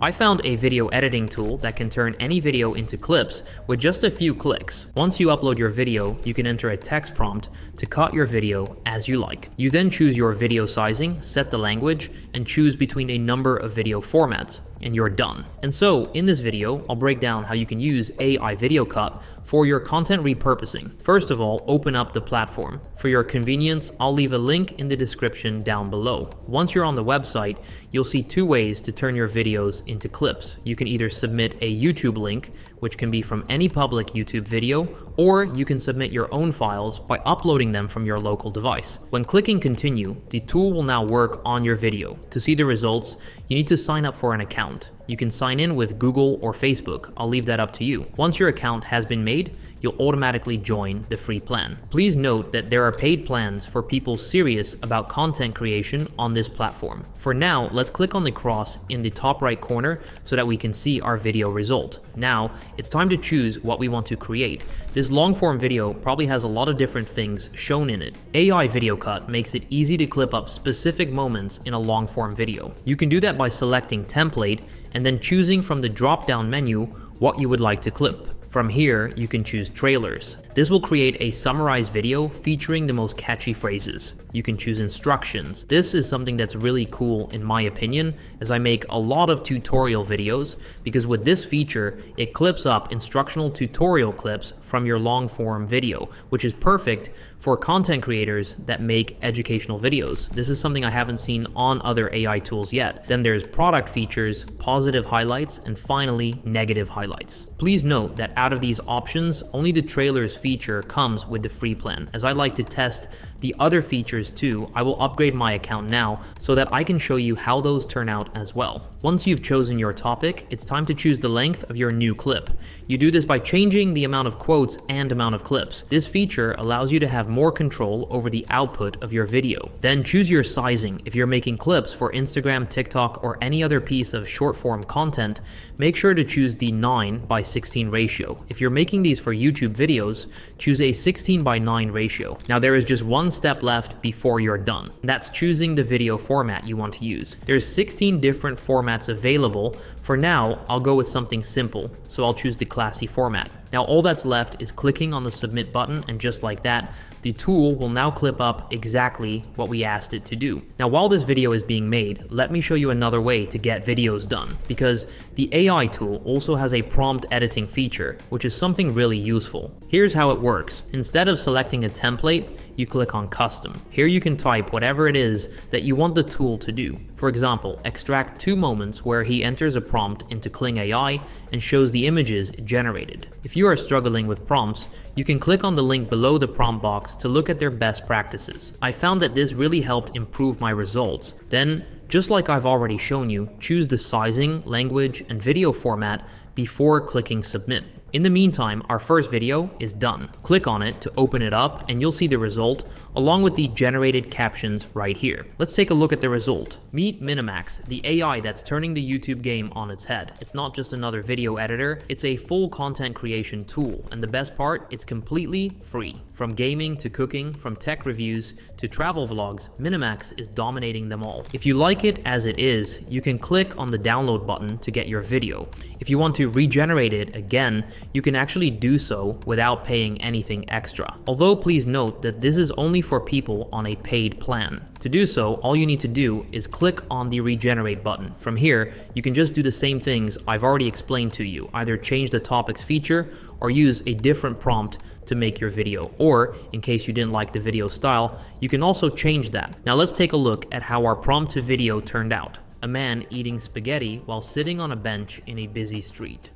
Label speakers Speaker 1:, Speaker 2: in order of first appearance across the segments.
Speaker 1: I found a video editing tool that can turn any video into clips with just a few clicks. Once you upload your video, you can enter a text prompt to cut your video as you like. You then choose your video sizing, set the language, and choose between a number of video formats, and you're done. And so, in this video, I'll break down how you can use AI Video Cut for your content repurposing. First of all, open up the platform. For your convenience, I'll leave a link in the description down below. Once you're on the website, you'll see two ways to turn your videos into clips. You can either submit a YouTube link, which can be from any public YouTube video, or you can submit your own files by uploading them from your local device. When clicking continue, the tool will now work on your video. To see the results, you need to sign up for an account. You can sign in with Google or Facebook. I'll leave that up to you. Once your account has been made, you'll automatically join the free plan. Please note that there are paid plans for people serious about content creation on this platform. For now, let's click on the cross in the top right corner so that we can see our video result. Now, it's time to choose what we want to create. This long form video probably has a lot of different things shown in it. AI Video Cut makes it easy to clip up specific moments in a long form video. You can do that by selecting template and then choosing from the drop down menu what you would like to clip. From here, you can choose trailers. This will create a summarized video featuring the most catchy phrases. You can choose instructions. This is something that's really cool in my opinion, as I make a lot of tutorial videos, because with this feature, it clips up instructional tutorial clips from your long form video, which is perfect for content creators that make educational videos. This is something I haven't seen on other AI tools yet. Then there's product features, positive highlights, and finally, negative highlights. Please note that out of these options, only the trailers feature comes with the free plan. As I like to test the other features too, I will upgrade my account now so that I can show you how those turn out as well. Once you've chosen your topic, it's time to choose the length of your new clip. You do this by changing the amount of quotes and amount of clips. This feature allows you to have more control over the output of your video. Then choose your sizing. If you're making clips for Instagram, TikTok, or any other piece of short form content, make sure to choose the 9:16 ratio. If you're making these for YouTube videos, choose a 16:9 ratio. Now there is just one step left before you're done. That's choosing the video format you want to use. There's 16 different formats available. For now, I'll go with something simple, so I'll choose the classy format. Now all that's left is clicking on the submit button, and just like that, the tool will now clip up exactly what we asked it to do. Now while this video is being made, let me show you another way to get videos done, because the AI tool also has a prompt editing feature, which is something really useful. Here's how it works. Instead of selecting a template, you click on custom. Here you can type whatever it is that you want the tool to do. For example, extract 2 moments where he enters a prompt into Kling AI and shows the images it generated. If you are struggling with prompts, you can click on the link below the prompt box to look at their best practices. I found that this really helped improve my results. Then, just like I've already shown you, choose the sizing, language, and video format before clicking submit. In the meantime, our first video is done. Click on it to open it up and you'll see the result along with the generated captions right here. Let's take a look at the result. Meet Minimax, the AI that's turning the YouTube game on its head. It's not just another video editor, it's a full content creation tool. And the best part, it's completely free. From gaming to cooking, from tech reviews to travel vlogs, Minimax is dominating them all. If you like it as it is, you can click on the download button to get your video. If you want to regenerate it again, you can actually do so without paying anything extra. Although please note that this is only for people on a paid plan. To do so, all you need to do is click on the regenerate button. From here, you can just do the same things I've already explained to you. Either change the topics feature or use a different prompt to make your video. Or, in case you didn't like the video style, you can also change that. Now let's take a look at how our prompt to video turned out. A man eating spaghetti while sitting on a bench in a busy street.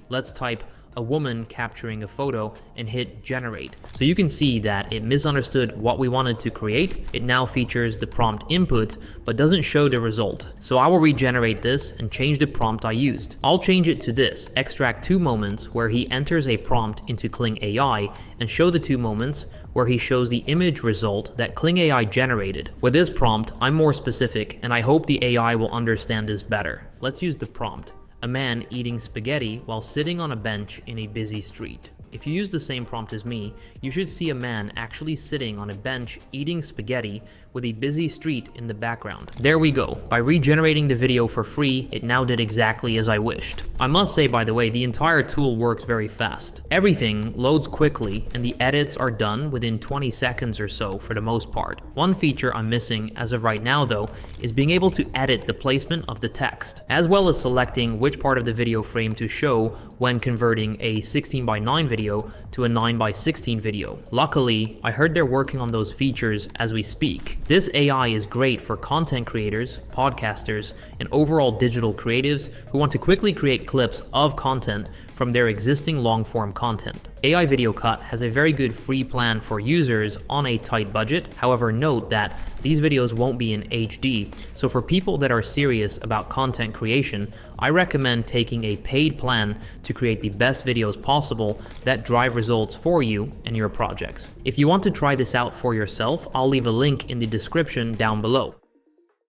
Speaker 1: Let's type a woman capturing a photo and hit generate. So you can see that it misunderstood what we wanted to create. It now features the prompt input, but doesn't show the result. So I will regenerate this and change the prompt I used. I'll change it to this: extract 2 moments where he enters a prompt into Kling AI and show the 2 moments where he shows the image result that Kling AI generated. With this prompt, I'm more specific and I hope the AI will understand this better. Let's use the prompt: a man eating spaghetti while sitting on a bench in a busy street. if you use the same prompt as me, you should see a man actually sitting on a bench eating spaghetti with a busy street in the background. There we go. By regenerating the video for free, it now did exactly as I wished. I must say, by the way, the entire tool works very fast. Everything loads quickly and the edits are done within 20 seconds or so for the most part. One feature I'm missing as of right now though is being able to edit the placement of the text, as well as selecting which part of the video frame to show when converting a 16:9 video to a 9:16 video. Luckily, I heard they're working on those features as we speak. This AI is great for content creators, podcasters, and overall digital creatives who want to quickly create clips of content from their existing long-form content. AI Video Cut has a very good free plan for users on a tight budget. However, note that these videos won't be in HD, so for people that are serious about content creation, I recommend taking a paid plan to create the best videos possible that drive results for you and your projects. If you want to try this out for yourself, I'll leave a link in the description down below.